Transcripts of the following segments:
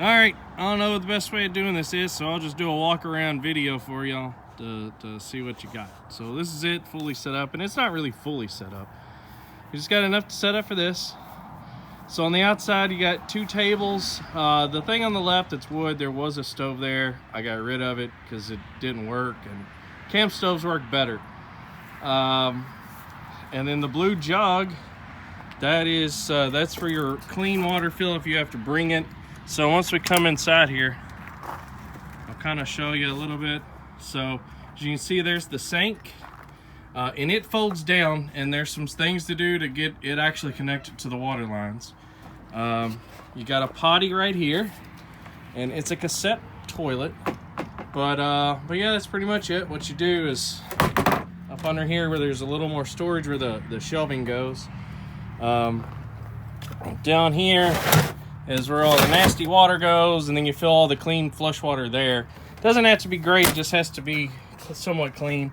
All right, I don't know what the best way of doing this is, so I'll just do a walk around video for y'all to see what you got. So this is it, fully set up, and it's not really fully set up. You just got enough to set up for this. So on the outside, you got 2 tables. The thing on the left that's wood, there was a stove there. I got rid of it because it didn't work, and camp stoves work better. And then the blue jug, that's for your clean water fill if you have to bring it. So once we come inside here, I'll kind of show you a little bit. So as you can see, there's the sink, and it folds down, and there's some things to do to get it actually connected to the water lines. You got a potty right here, and it's a cassette toilet. But yeah, that's pretty much it. What you do is up under here where there's a little more storage where the shelving goes. Down here is where all the nasty water goes, and then you fill all the clean flush water there. Doesn't have to be great, it just has to be somewhat clean.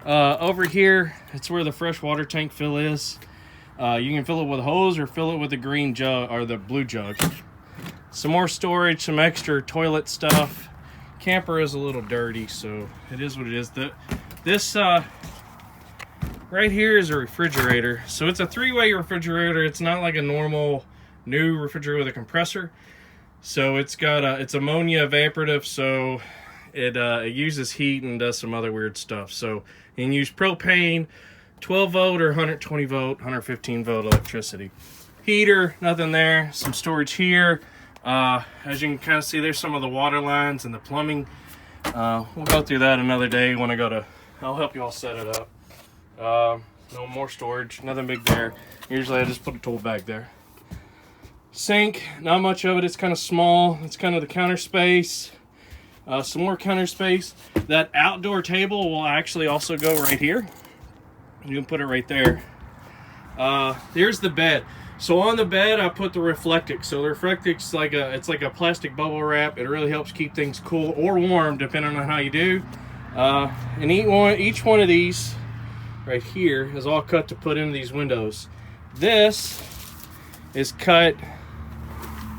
Over here, it's where the fresh water tank fill is. You can fill it with a hose or fill it with the green jug or the blue jug. Some more storage, some extra toilet stuff. Camper is a little dirty, so it is what it is. This right here is a refrigerator. So it's a 3-way refrigerator. It's not like a normal new refrigerator with a compressor. So it's got it's ammonia evaporative, so it uses heat and does some other weird stuff. So you can use propane, 12 volt or 120 volt, 115 volt electricity. Heater, nothing there. Some storage here. As you can kind of see, there's some of the water lines and the plumbing. We'll go through that another day when I'll help you all set it up. No more storage, nothing big there. Usually I just put a tool bag there. Sink, not much of it, it's kind of small. It's kind of the counter space. Some more counter space. That outdoor table will actually also go right here. You can put it right there. There's the bed. So on the bed, I put the Reflectix. So the Reflectix, it's like a plastic bubble wrap. It really helps keep things cool or warm, depending on how you do. And each one of these right here is all cut to put into these windows. This is cut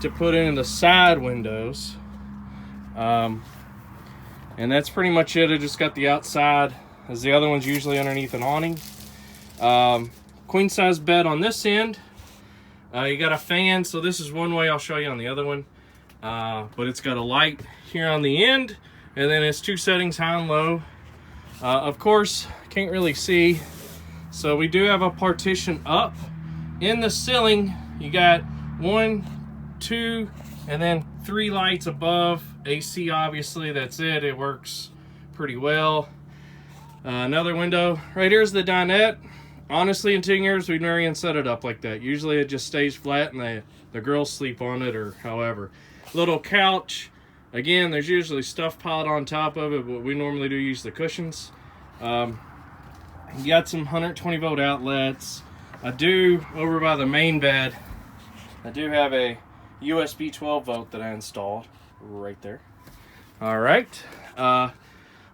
to put in the side windows. And that's pretty much it. I just got the outside, as the other one's usually underneath an awning. Queen size bed on this end. You got a fan, so this is one way. I'll show you on the other one. But it's got a light here on the end, and then it's 2 settings, high and low. Of course, can't really see. So we do have a partition up. In the ceiling, you got 1, 2, and then 3 lights above. AC, obviously, that's it. It works pretty well. Another window. Right here's the dinette. Honestly, in 10 years, we've never even set it up like that. Usually it just stays flat and the girls sleep on it or however. Little couch. Again, there's usually stuff piled on top of it, but we normally do use the cushions. You got some 120 volt outlets. I do, over by the main bed, I do have a USB 12 volt that I installed right there. All right.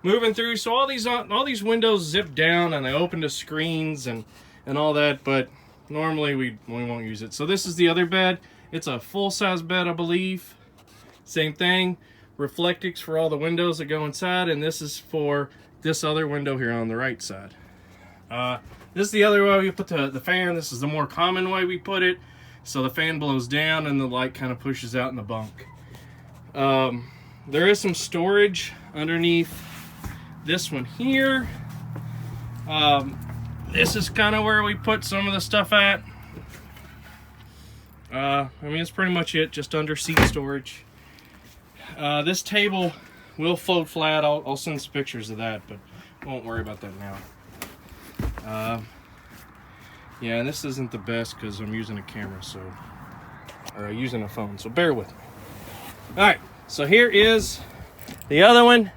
Moving through, so all these windows zip down and they open to screens and all that, but normally we won't use it. So this is the other bed. It's a full-size bed, I believe. Same thing. Reflectix for all the windows that go inside, and this is for this other window here on the right side. This is the other way we put the fan. This is the more common way we put it. So the fan blows down and the light kind of pushes out in the bunk. There is some storage underneath this one here. This is kind of where we put some of the stuff at. I mean, it's pretty much it, just under seat storage. This table will float flat. I'll send some pictures of that, but won't worry about that now. Yeah, and this isn't the best because I'm using a camera, or using a phone, so bear with me. All right, so here is the other one.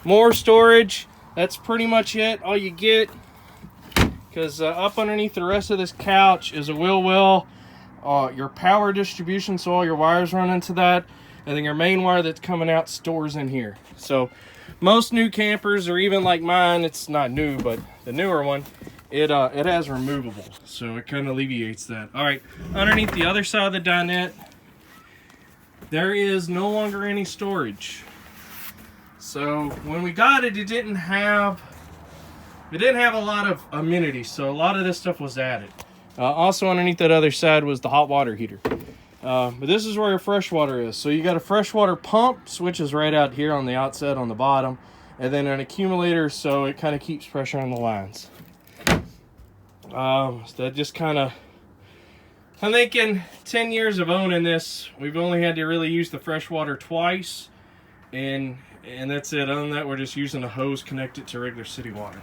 More storage. That's pretty much it, all you get. Because up underneath the rest of this couch is a wheel well. Your power distribution, so all your wires run into that. And then your main wire that's coming out stores in here. So most new campers, or even like mine, it's not new, but the newer one, it has removable. So it kind of alleviates that. All right, underneath the other side of the dinette, there is no longer any storage. So when we got it, it didn't have a lot of amenities, so a lot of this stuff was added. Also underneath that other side was the hot water heater. But this is where your fresh water is. So you got a freshwater pump, switch is right out here on the outset on the bottom, and then an accumulator, so it kind of keeps pressure on the lines. So that just kind of, I'm thinking 10 years of owning this, we've only had to really use the fresh water twice, and that's it. Other than that, we're just using a hose connected to regular city water.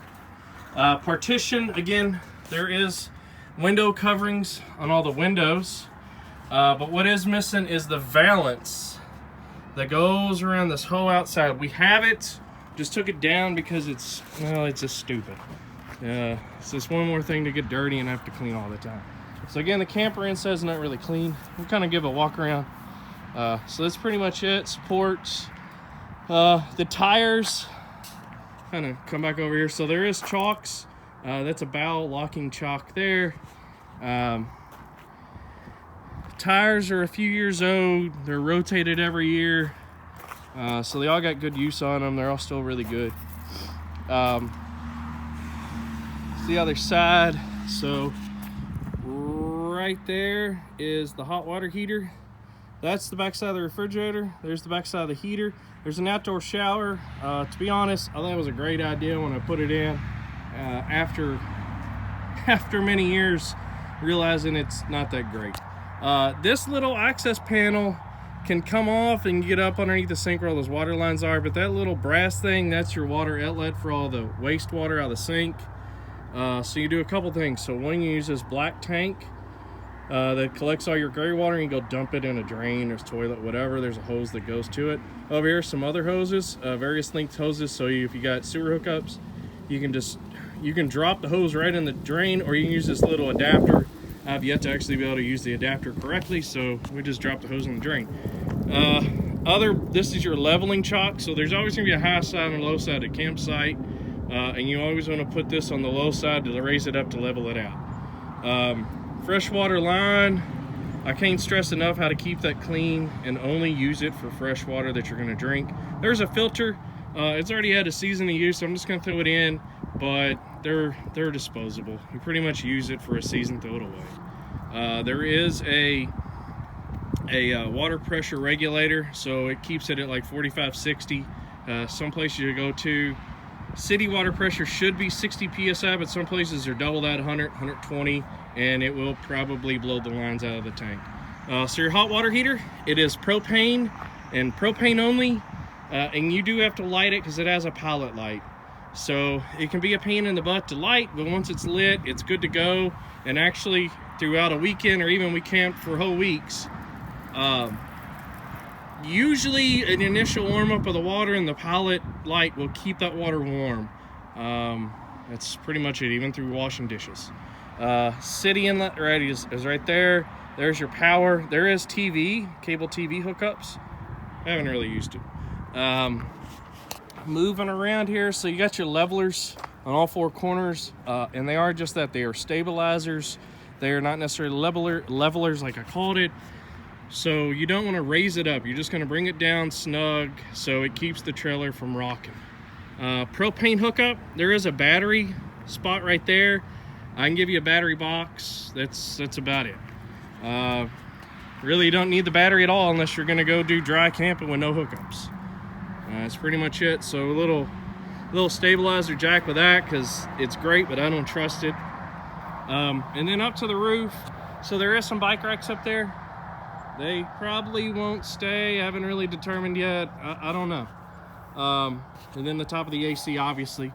Partition, again, there is window coverings on all the windows, but what is missing is the valance that goes around this whole outside. We have it, just took it down because it's just stupid. It's just one more thing to get dirty and have to clean all the time. So again, the camper inside is not really clean. We'll kind of give a walk around. So that's pretty much it. Supports. The tires, kind of come back over here. So there is chocks. That's a bow locking chock there. Tires are a few years old. They're rotated every year. So they all got good use on them. They're all still really good. It's the other side. So right there is the hot water heater. That's the back side of the refrigerator. There's the back side of the heater. There's an outdoor shower. To be honest, I thought it was a great idea when I put it in. After many years, realizing it's not that great. This little access panel can come off and get up underneath the sink where all those water lines are, but that little brass thing, that's your water outlet for all the wastewater out of the sink. So you do a couple things. So one, you use this black tank that collects all your gray water, and you go dump it in a drain or toilet, whatever. There's a hose that goes to it. Over here, some other hoses, various length hoses. So if you got sewer hookups, you can drop the hose right in the drain, or you can use this little adapter. I've yet to actually be able to use the adapter correctly, so we just drop the hose in the drain. This is your leveling chock. So there's always gonna be a high side and a low side at campsite, and you always want to put this on the low side to raise it up to level it out. Freshwater line, I can't stress enough how to keep that clean and only use it for fresh water that you're going to drink. There's a filter. It's already had a season of use, so I'm just going to throw it in, but they're disposable. You pretty much use it for a season, throw it away. There is a water pressure regulator, so it keeps it at like 45, 60. Some places you go to, city water pressure should be 60 psi, but some places are double that, 100, 120, and it will probably blow the lines out of the tank. So your hot water heater, it is propane and propane only, and you do have to light it because it has a pilot light. So it can be a pain in the butt to light, but once it's lit, it's good to go. And actually, throughout a weekend, or even we camped for whole weeks, usually an initial warm up of the water and the pilot light will keep that water warm. That's pretty much it, even through washing dishes. City inlet is right there. There's your power. There is TV, cable TV hookups. I haven't really used it. Moving around here, so you got your levelers on all four corners, and they are just that. They are stabilizers. They are not necessarily levelers like I called it. So you don't want to raise it up. You're just going to bring it down snug so it keeps the trailer from rocking. Propane hookup, there is a battery spot right there. I can give you a battery box. That's about it. Really, you don't need the battery at all unless you're going to go do dry camping with no hookups. That's pretty much it. So a little stabilizer jack with that, because it's great, but I don't trust it. And then up to the roof. So there is some bike racks up there. They probably won't stay. I haven't really determined yet. I don't know. And then the top of the AC, obviously.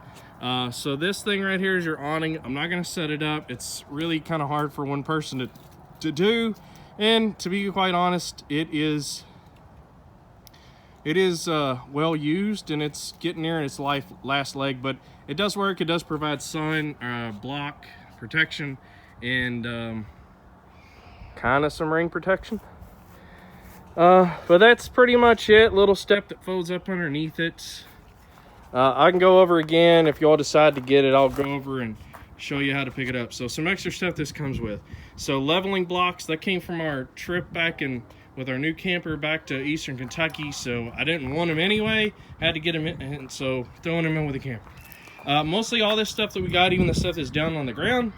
So this thing right here is your awning. I'm not going to set it up. It's really kind of hard for one person to do. And to be quite honest, it is well used, and it's getting near its last leg, but it does work. It does provide sun block protection and kind of some rain protection. But that's pretty much it. Little step that folds up underneath it. I can go over again. If y'all decide to get it, I'll go over and show you how to pick it up. So some extra stuff this comes with. So leveling blocks, that came from our trip back in with our new camper back to Eastern Kentucky, so I didn't want him anyway. I had to get him in, and so throwing him in with a camper. Mostly all this stuff that we got, even the stuff that's down on the ground,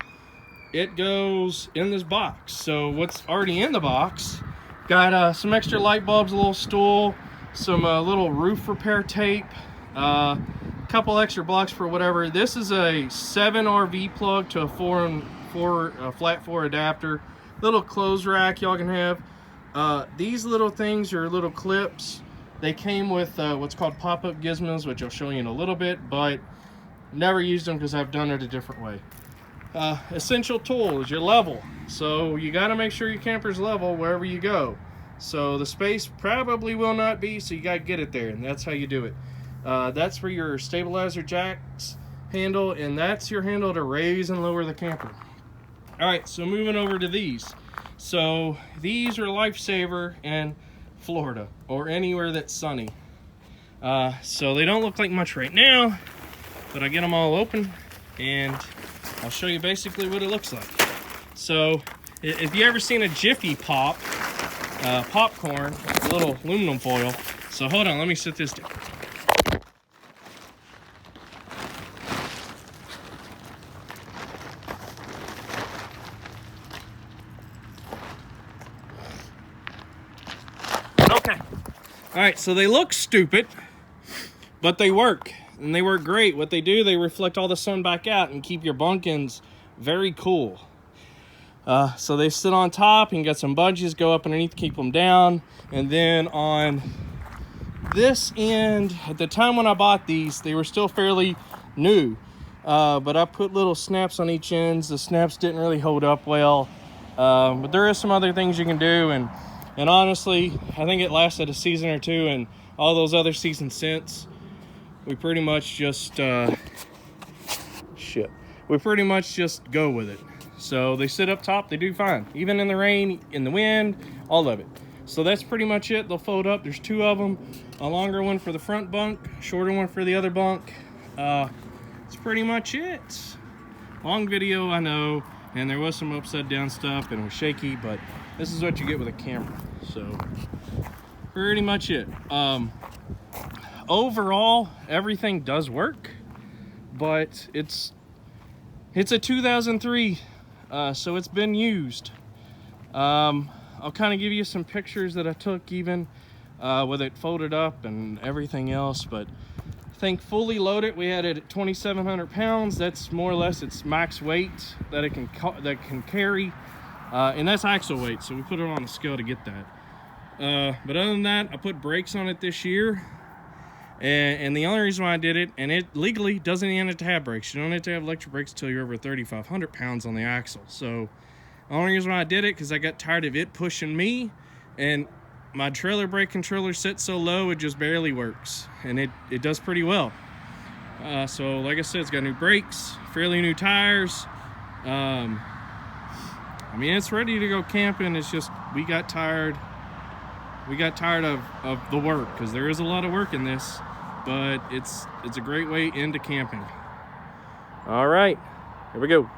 it goes in this box. So what's already in the box, got some extra light bulbs, a little stool, some little roof repair tape, a couple extra blocks for whatever. This is a 7 RV plug to a 4 flat 4 adapter. Little clothes rack y'all can have. These little things are little clips. They came with what's called pop-up gizmos, which I'll show you in a little bit, but never used them because I've done it a different way. Essential tool is your level. So you got to make sure your camper's level wherever you go. So the space probably will not be, so you got to get it there, and that's how you do it. That's for your stabilizer jacks handle, and that's your handle to raise and lower the camper. All right, so moving over to these. So these are a lifesaver in Florida or anywhere that's sunny. So they don't look like much right now, but I get them all open and I'll show you basically what it looks like. So if you ever seen a Jiffy Pop popcorn, a little aluminum foil. So hold on, let me set this down. Okay. All right, so they look stupid, but they work, and they work great. What they do, they reflect all the sun back out and keep your bunkins very cool. So they sit on top, and got some bungees go up underneath to keep them down. And then on this end, at the time when I bought these, they were still fairly new. But I put little snaps on each ends. The snaps didn't really hold up well. But there is some other things you can do, and honestly, I think it lasted a season or two, and all those other seasons since, we pretty much just we pretty much just go with it. So they sit up top, they do fine, even in the rain, in the wind, all of it. So that's pretty much it. They'll fold up. There's 2 of them, a longer one for the front bunk, shorter one for the other bunk. That's pretty much it. Long video, I know, and there was some upside down stuff and it was shaky, but this is what you get with a camera. So pretty much it. Overall, everything does work, but it's a 2003, so it's been used. I'll kind of give you some pictures that I took, even with it folded up and everything else. But I think fully loaded, we had it at 2,700 pounds. That's more or less its max weight that it can carry. And that's axle weight, so we put it on a scale to get that. But other than that, I put brakes on it this year, and the only reason why I did it, and it legally doesn't even have to have brakes. You don't have to have electric brakes until you're over 3,500 pounds on the axle. So the only reason why I did it, because I got tired of it pushing me, and my trailer brake controller sits so low it just barely works, and it does pretty well. So like I said, it's got new brakes, fairly new tires. I mean, it's ready to go camping. It's just we got tired of the work, because there is a lot of work in this, but it's a great way into camping. All right, here we go.